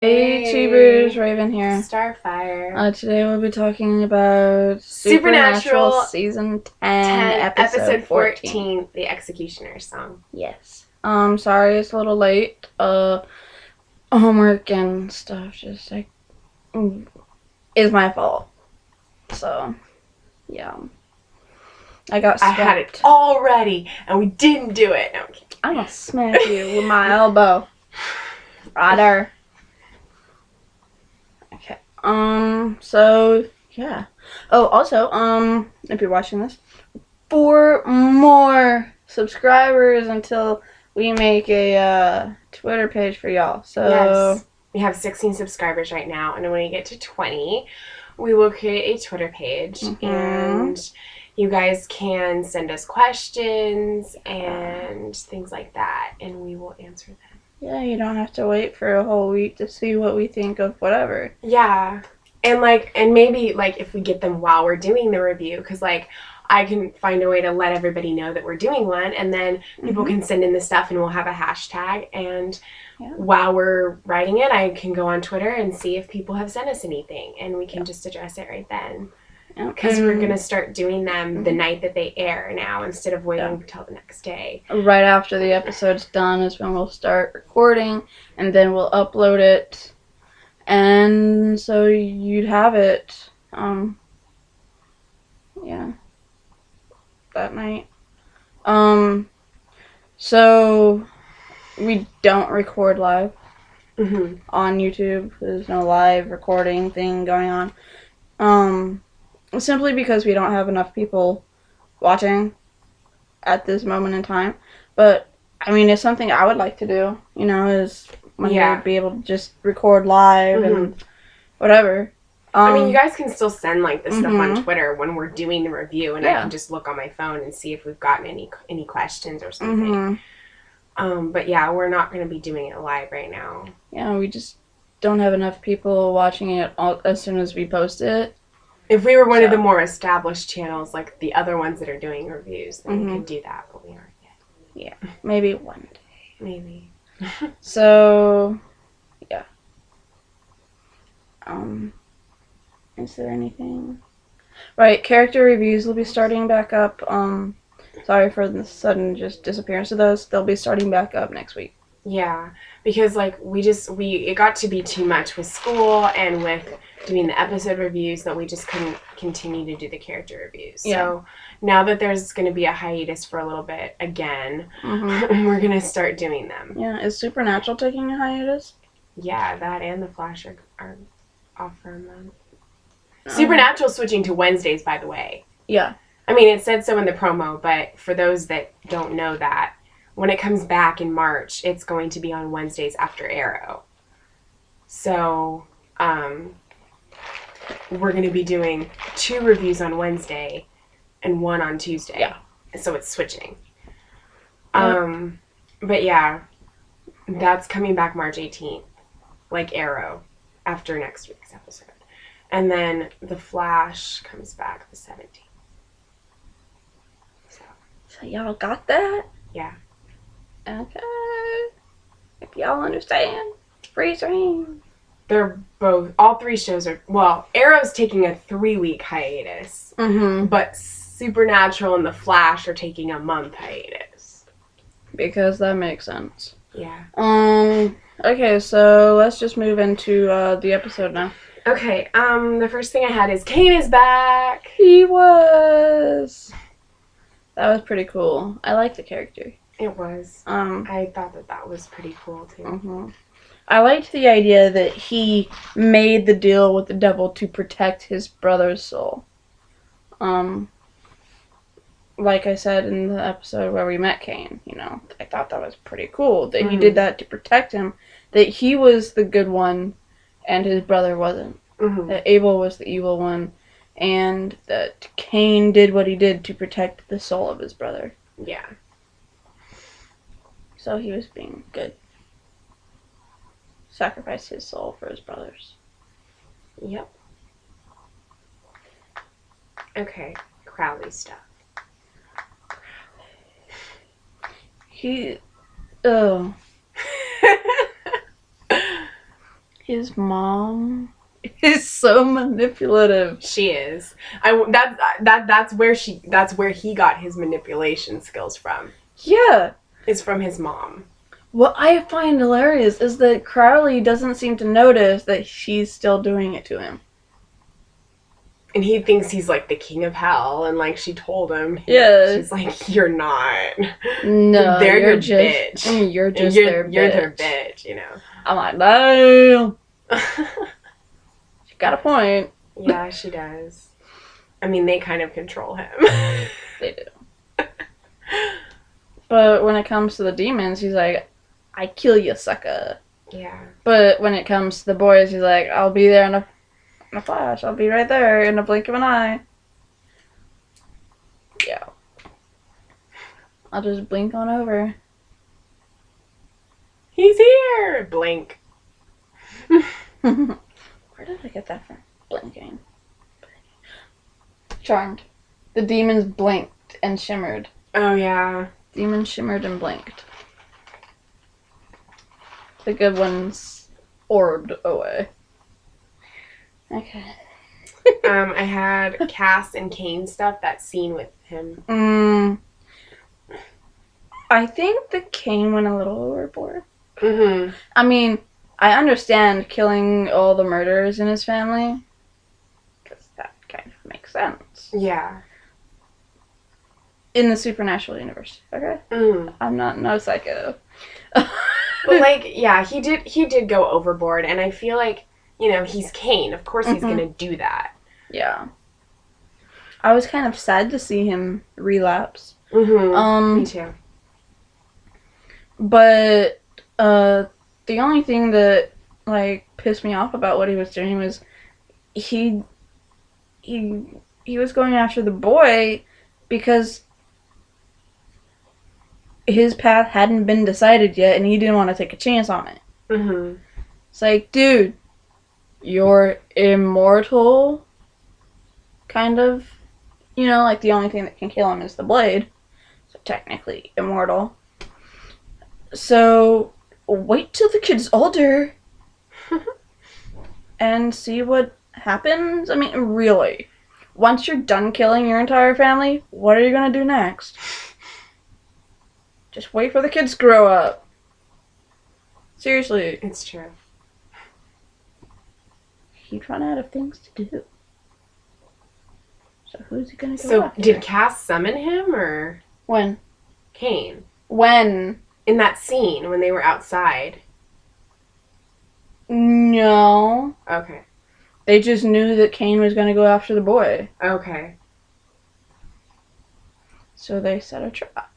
Hey Tubers, Raven here. Starfire. Today we'll be talking about Supernatural Supernatural Season 10, 10, Episode Episode 14. 14, The Executioner Song. Yes. Sorry it's a little late. Homework and stuff just like is my fault. So, yeah. I got I swept. had it all ready, and we didn't do it. No, I'm gonna smack you with my elbow. Right there. Okay. So yeah. Oh, also, if you're watching this, 4 more subscribers until we make a Twitter page for y'all. So yes, we have 16 subscribers right now, and when we get to 20, we will create a Twitter page, and you guys can send us questions and things like that, and we will answer them. Yeah, you don't have to wait for a whole week to see what we think of whatever. Yeah. And maybe if we get them while we're doing the review, because I can find a way to let everybody know that we're doing one, and then people can send in the stuff, and we'll have a hashtag. And while we're writing it, I can go on Twitter and see if people have sent us anything, and we can just address it right then. Because we're going to start doing them the night that they air now, instead of waiting until the next day. Right after the episode's done is when we'll start recording, and then we'll upload it. And so you'd have it, yeah, that night. So we don't record live on YouTube. There's no live recording thing going on. Simply because we don't have enough people watching at this moment in time. But I mean, it's something I would like to do. You know, is one day be able to just record live and whatever. I mean, you guys can still send this stuff on Twitter when we're doing the review, and I can just look on my phone and see if we've gotten any questions or something. But yeah, we're not going to be doing it live right now. Yeah, we just don't have enough people watching it as soon as we post it. If we were one of the more established channels, like the other ones that are doing reviews, then we could do that, but we aren't yet. Yeah, maybe one day. Maybe. So, yeah. Is there anything? Right, character reviews will be starting back up. Sorry for the sudden just disappearance of those. They'll be starting back up next week. Yeah, because it got to be too much with school and with doing the episode reviews that we just couldn't continue to do the character reviews. Yeah. So now that there's going to be a hiatus for a little bit again, we're going to start doing them. Yeah, is Supernatural taking a hiatus? Yeah, that and The Flash are off for a month. Supernatural's switching to Wednesdays, by the way. Yeah. I mean, it said so in the promo, but for those that don't know that, when it comes back in March, it's going to be on Wednesdays after Arrow. So, we're going to be doing 2 reviews on Wednesday and 1 on Tuesday. Yeah. So it's switching. But yeah, that's coming back March 18th, like Arrow, after next week's episode. And then The Flash comes back the 17th. So y'all got that? Yeah. Okay. If y'all understand, freeze rain. They're both, all 3 shows are, well, Arrow's taking a 3-week hiatus. But Supernatural and The Flash are taking a month hiatus. Because that makes sense. Yeah. Okay, so let's just move into the episode now. Okay, the first thing I had is Kane is back. He was. That was pretty cool. I like the character. It was. I thought that was pretty cool too. I liked the idea that he made the deal with the devil to protect his brother's soul. Like I said in the episode where we met Kane, I thought that was pretty cool that he did that to protect him. That he was the good one and his brother wasn't. That Abel was the evil one, and that Cain did what he did to protect the soul of his brother. Yeah. So he was being good. Sacrificed his soul for his brothers. Yep. Okay, Crowley stuff. He His mom is so manipulative. She is. That's where he got his manipulation skills from. Yeah. Is from his mom. What I find hilarious is that Crowley doesn't seem to notice that she's still doing it to him. And he thinks he's like the king of hell, and like she told him. Yeah. She's like, you're not. No, they're you're your bitch. bitch. You're just you're their their bitch. bitch, you know. I'm like, damn. She got a point. Yeah, she does. I mean, they kind of control him. They do. But when it comes to the demons, he's like, I kill you, sucker. Yeah. But when it comes to the boys, he's like, I'll be there in a flash. I'll be right there in a blink of an eye. Yeah. I'll just blink on over. He's here! Blink. Where did I get that from? Blinking. Charmed. The demons blinked and shimmered. Oh, yeah. Demons shimmered and blinked. The good ones orbed away. Okay. I had Cass and Kane stuff, that scene with him. I think the Kane went a little overboard. Mm-hmm. I mean, I understand killing all the murderers in his family. Because that kind of makes sense. Yeah. In the supernatural universe, okay? Mm. I'm not no psycho. But like, yeah, he did go overboard, and I feel like, you know, he's Kane. Of course he's gonna do that. Yeah. I was kind of sad to see him relapse. Mm-hmm. Me too. But the only thing that like pissed me off about what he was doing was he was going after the boy because his path hadn't been decided yet, and he didn't want to take a chance on it. Mm-hmm. It's like, dude, you're immortal, kind of. You know, like the only thing that can kill him is the blade. So technically immortal. So wait till the kid's older and see what happens. I mean, really. Once you're done killing your entire family, what are you going to do next? Just wait for the kids to grow up. Seriously. It's true. He'd run out of things to do. So who's he going to go So after? did Cass summon him, or When? Kane? When? In that scene when they were outside. No. Okay. They just knew that Cain was going to go after the boy. Okay. So they set a trap.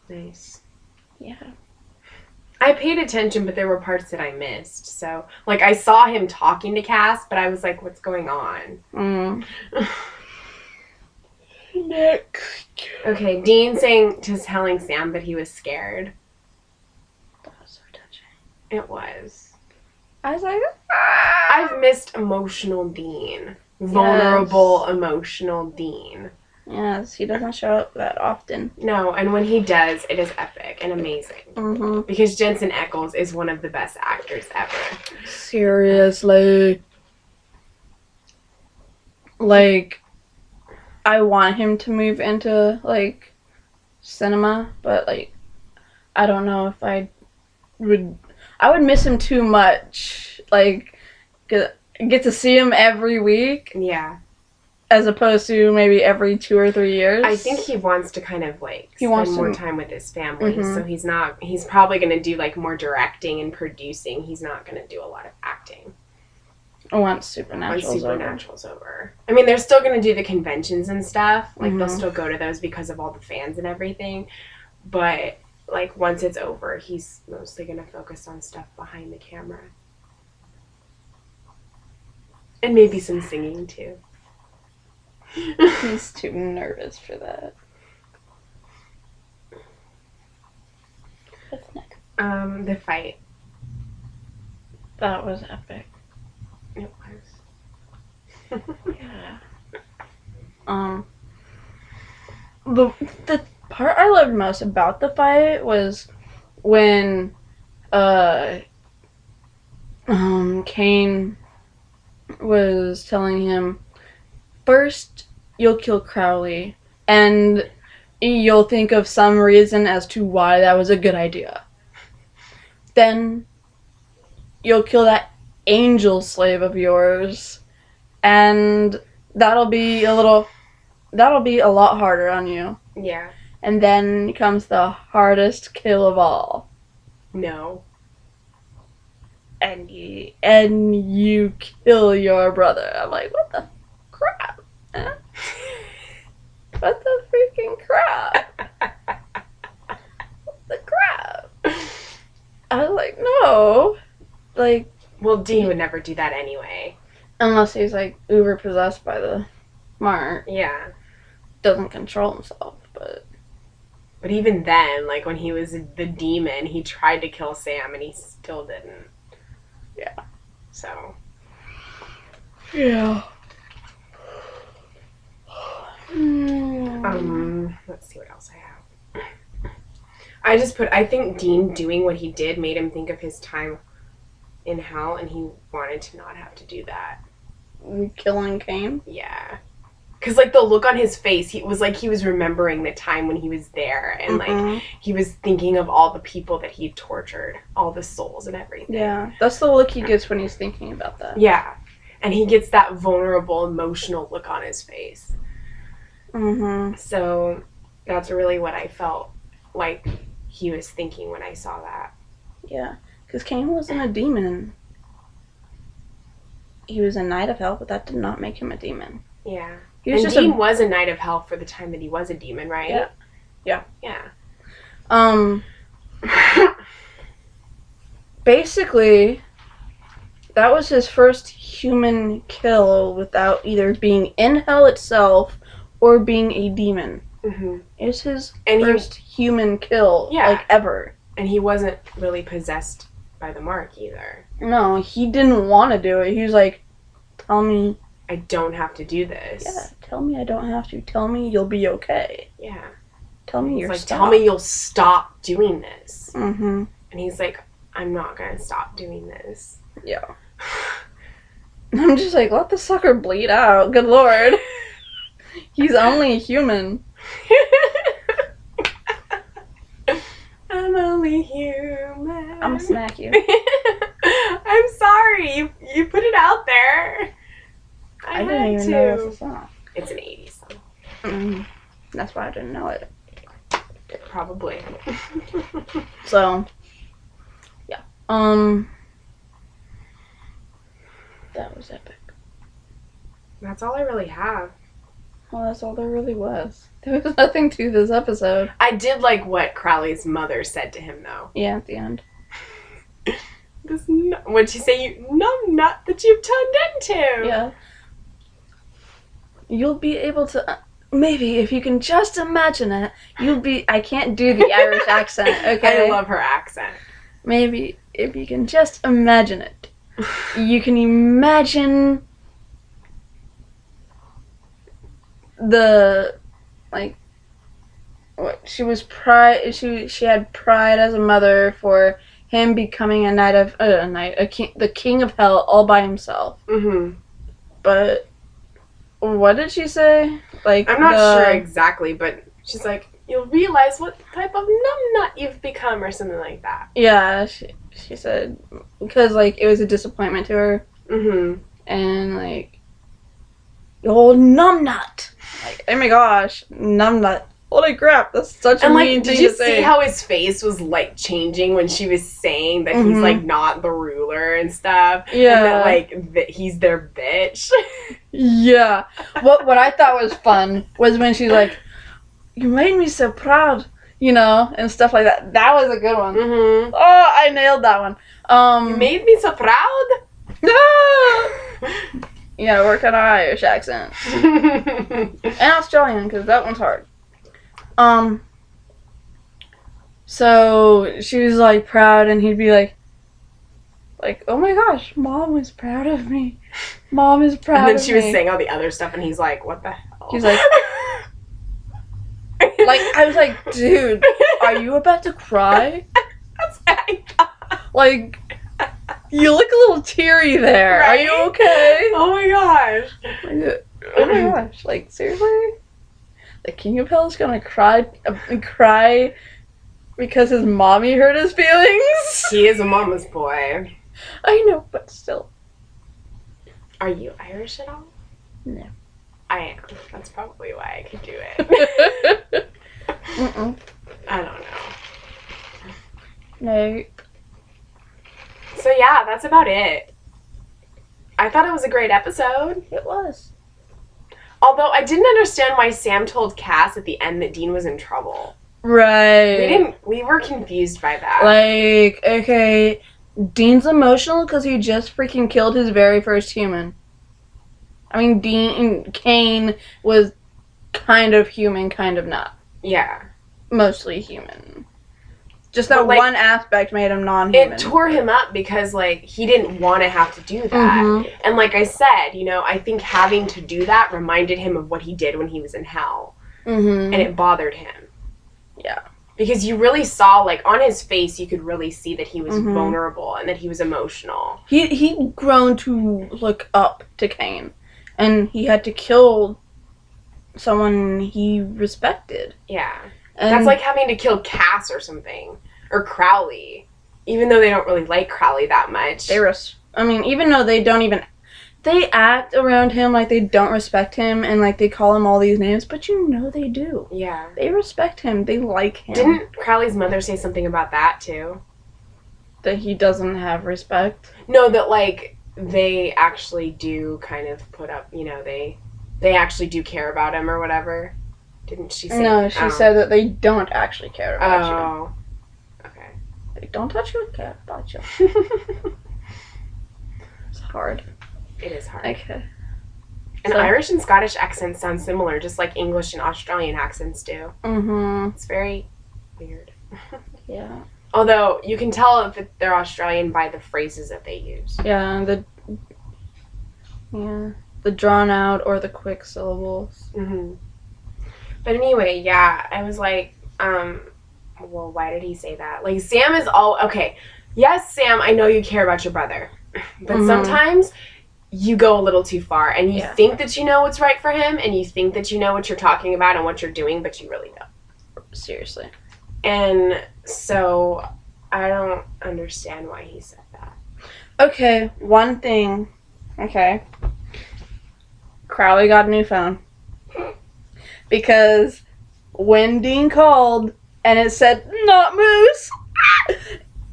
Nice. Yeah. I paid attention, but there were parts that I missed. So, like, I saw him talking to Cass, but I was like, what's going on? Next. Okay, Dean telling Sam that he was scared. That was so touching. It was. I was like, I've missed emotional Dean. Vulnerable, emotional Dean. Yes, he doesn't show up that often. No, and when he does, it is epic and amazing. Mm-hmm. Because Jensen Ackles is one of the best actors ever. Seriously. Like, I want him to move into, like, cinema, but, like, I don't know if I would miss him too much. Like, get to see him every week. Yeah. As opposed to maybe every 2 or 3 years. I think he wants to kind of, like, spend more time with his family. Mm-hmm. So he's probably going to do, like, more directing and producing. He's not going to do a lot of acting. Once Supernatural's over. I mean, they're still going to do the conventions and stuff. Like, Mm-hmm. they'll still go to those because of all the fans and everything. But, like, once it's over, he's mostly going to focus on stuff behind the camera. And maybe some singing, too. He's too nervous for that. What's next? The fight. That was epic. It was. Yeah. The part I loved most about the fight was when Cain was telling him, first you'll kill Crowley, and you'll think of some reason as to why that was a good idea. Then you'll kill that angel slave of yours, and that'll be a lot harder on you. Yeah. And then comes the hardest kill of all. No. And you kill your brother. I'm like, what the crap? Huh? What the freaking crap? What the crap? I was like, no. Like, well, Dean would never do that anyway. unless he's like uber possessed by the mark. Yeah. Doesn't control himself, but even then, like when he was the demon, he tried to kill Sam and he still didn't. Yeah. So. Yeah. Let's see what else I have. I think Dean doing what he did made him think of his time in hell, and he wanted to not have to do that. Killing Cain? Yeah. Because, like, the look on his face, he was like he was remembering the time when he was there, and, like, he was thinking of all the people that he tortured, all the souls and everything. Yeah, that's the look he gets when he's thinking about that. Yeah. And he gets that vulnerable, emotional look on his face. Mm-hmm. So that's really what I felt like he was thinking when I saw that. Yeah, because Cain wasn't a demon. He was a knight of hell, but that did not make him a demon. Yeah. He was and just Dean was a knight of hell for the time that he was a demon, right? Yeah. Yeah. Yeah. Basically, that was his first human kill without either being in hell itself or being a demon. Mm-hmm. It's his first human kill, like, ever. And he wasn't really possessed by the mark either. No, he didn't want to do it. He was like, tell me I don't have to do this. Yeah, tell me I don't have to. Tell me you'll be okay. Yeah. Tell me you're tell me you'll stop doing this. Mm-hmm. And he's like, I'm not gonna stop doing this. Yeah. I'm just like, let the sucker bleed out. Good lord. He's only human. I'm only human. I'm gonna smack you. I'm sorry. You put it out there. I didn't even know it was a song. It's an 80s song. Mm, that's why I didn't know it. Probably. So, yeah. That was epic. That's all I really have. Well, that's all there really was. There was nothing to this episode. I did like what Crowley's mother said to him, though. Yeah, at the end. What'd she say? You numb nut that you've turned into. Yeah. You'll be able to... maybe, if you can just imagine it, you'll be... I can't do the Irish accent, okay? I love her accent. Maybe, if you can just imagine it. You can imagine... the... like... what? She was pride... She had pride as a mother for him becoming a knight of... the king of hell all by himself. Mm-hmm. But... what did she say? Like, I'm not sure exactly, but she's like, you'll realize what type of numbnut you've become, or something like that. Yeah, she said, because, like, it was a disappointment to her. Mm-hmm. And, like, old numbnut. Like, oh my gosh, numbnut. Holy crap, that's such a mean thing to say. Did you see how his face was, like, changing when she was saying that he's, like, not the ruler and stuff? Yeah. And that, like, that he's their bitch? Yeah. What I thought was fun was when she's like, you made me so proud, you know, and stuff like that. That was a good one. Mm-hmm. Oh, I nailed that one. You made me so proud? Yeah, work on our Irish accent. And Australian, because that one's hard. So she was like proud, and he'd be like, oh my gosh, Mom was proud of me. Mom is proud of me. And then she was saying all the other stuff, and he's like, what the hell? He's like, I was like, dude, are you about to cry? That's what I thought. Like, You look a little teary there. Right? Are you okay? Oh my gosh. Oh my gosh. Like, seriously? The King of Hell is gonna cry because his mommy hurt his feelings? He is a mama's boy. I know, but still. Are you Irish at all? No. I am. That's probably why I could do it. Mm-mm. I don't know. No. So yeah, that's about it. I thought it was a great episode. It was. Although I didn't understand why Sam told Cass at the end that Dean was in trouble. Right. We were confused by that. Like, okay, Dean's emotional because he just freaking killed his very first human. I mean, Cain was kind of human, kind of not. Yeah. Mostly human. Just that But, like, one aspect made him non-human. It tore him up because, like, he didn't want to have to do that. Mhm. And like I said, you know, I think having to do that reminded him of what he did when he was in hell. Mhm. And it bothered him. Yeah. Because you really saw, like, on his face, you could really see that he was Mhm. vulnerable and that he was emotional. He'd grown to look up to Cain. And he had to kill someone he respected. Yeah. And That's like having to kill Cass or something. Or Crowley. Even though they don't really like Crowley that much. even though they act around him like they don't respect him and like they call him all these names, but you know they do. Yeah. They respect him. They like him. Didn't Crowley's mother say something about that, too? That he doesn't have respect. No, that, like, they actually do kind of put up, you know, they actually do care about him or whatever. Didn't she say? No, she said that they don't actually care about Oh. Okay. you. They don't touch you, care about you. It's hard. It is hard. Okay. And So- Irish and Scottish accents sound similar, just like English and Australian accents do. Mm-hmm. It's very weird. Yeah. Although, you can tell if they're Australian by the phrases that they use. Yeah, the drawn out or the quick syllables. Mm-hmm. But anyway, yeah, I was like, well, why did he say that? Like, Sam is all, okay, yes, Sam, I know you care about your brother, but Mhm. sometimes you go a little too far, and you Yeah. think that you know what's right for him, and you think that you know what you're talking about and what you're doing, but you really don't. Seriously. And so, I don't understand why he said that. Okay, one thing. Okay. Crowley got a new phone. Because when Dean called and it said, "Not Moose,"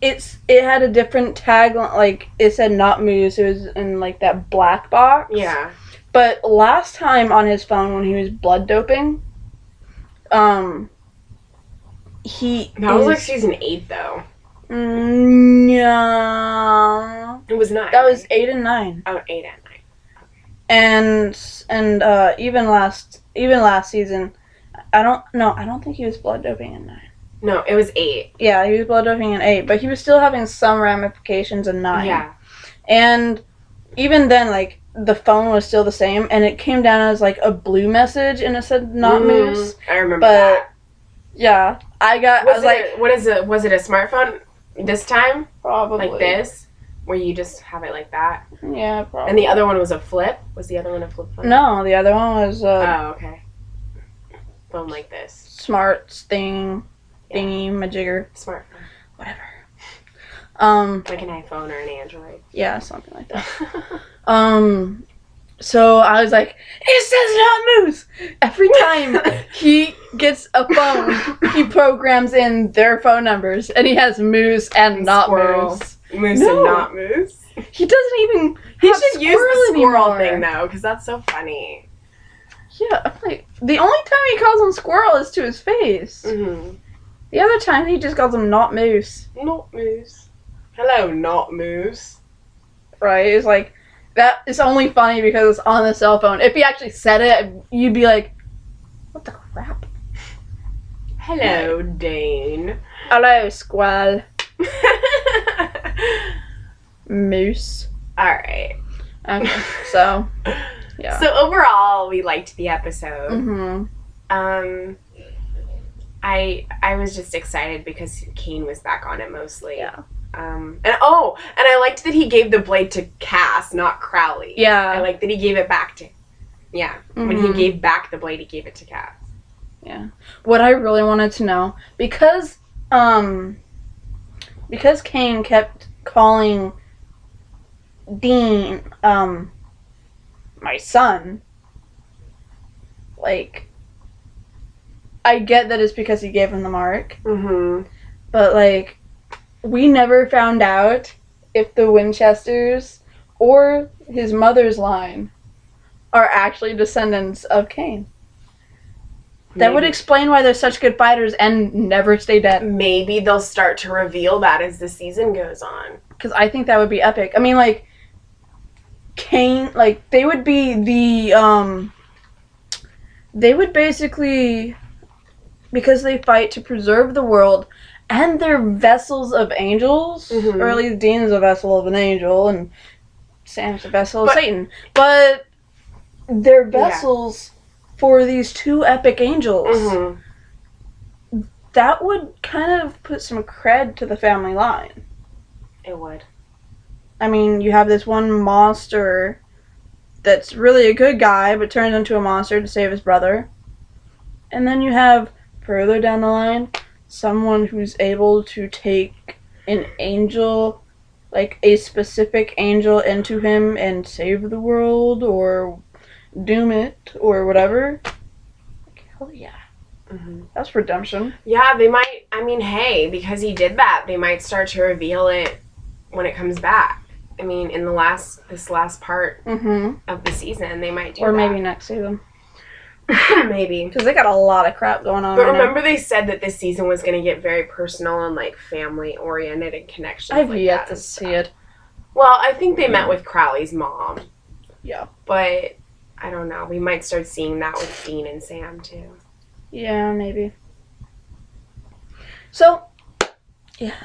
it had a different tag, like, it said "Not Moose." It was in, like, that black box. Yeah. But last time on his phone when he was blood doping, That was like season 8, though. No. It was 9. That was 8 and 9. Oh, 8 and 9. And even last season, I don't think he was blood doping in 9. No, it was 8. Yeah, he was blood doping in 8, but he was still having some ramifications in 9. Yeah. And even then, like, the phone was still the same, and it came down as, like, a blue message, and it said "Not Moose." I remember But that. Yeah, Was it a smartphone this time? probably. Like this? Where you just have it like that? Yeah, probably. And the other one was a flip? Was the other one a flip phone? No, the other one was Oh, okay. Phone like this. smart thingy Yeah. majigger, Smartphone. whatever. Like an iPhone or an Android. Yeah, something like that. So I was like, it says "Not Moose." Every time he gets a phone, he programs in their phone numbers, and he has Moose and Not Squirrel. Moose. Moose No. and not moose. He doesn't even. He have should use the squirrel anymore. thing, though, because that's so funny. Yeah, I'm like, the only time he calls him Squirrel is to his face. Mm-hmm. The other time he just calls him Not Moose. Not moose. Hello, not moose. Right? It's like, that is only funny because it's on the cell phone. If he actually said it, you'd be like, what the crap? Hello, Dane. Hello, Squall. Moose. Alright. Okay, so, yeah. So overall, we liked the episode. Mm-hmm. I was just excited because Cain was back on it mostly. Yeah. And I liked that he gave the blade to Cass, not Crowley. Yeah. I like that he gave it back to. Yeah. When he gave back the blade, he gave it to Cass. Yeah. What I really wanted to know, because Cain kept calling Dean, my son, like, I get that it's because he gave him the mark, but, like, we never found out if the Winchesters or his mother's line are actually descendants of Cain. That would explain why they're such good fighters and never stay dead. Maybe they'll start to reveal that as the season goes on. Because I think that would be epic. I mean, like, Cain, like, they would be the, they would basically, because they fight to preserve the world, and they're vessels of angels, or at least Dean is a vessel of an angel, and Sam's a vessel of Satan. But they're vessels for these two epic angels. That would kind of put some cred to the family line. It would. I mean, you have this one monster that's really a good guy, but turns into a monster to save his brother. And then you have, further down the line, someone who's able to take an angel, like a specific angel, into him and save the world, or doom it, or whatever. Like, hell yeah. That's redemption. Yeah, they might, I mean, hey, because he did that, they might start to reveal it when it comes back. I mean, in this last part of the season, they might do that. Or maybe next season. Maybe. Because they got a lot of crap going on. But remember they said that this season was going to get very personal and, like, family-oriented and connections. I've yet to see it. Well, I think they met with Crowley's mom. Yeah. But, I don't know. We might start seeing that with Dean and Sam, too. Yeah, maybe. So, yeah.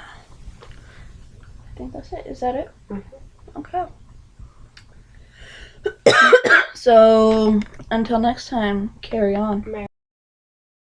I think that's it. Is that it? Okay. So, until next time, carry on.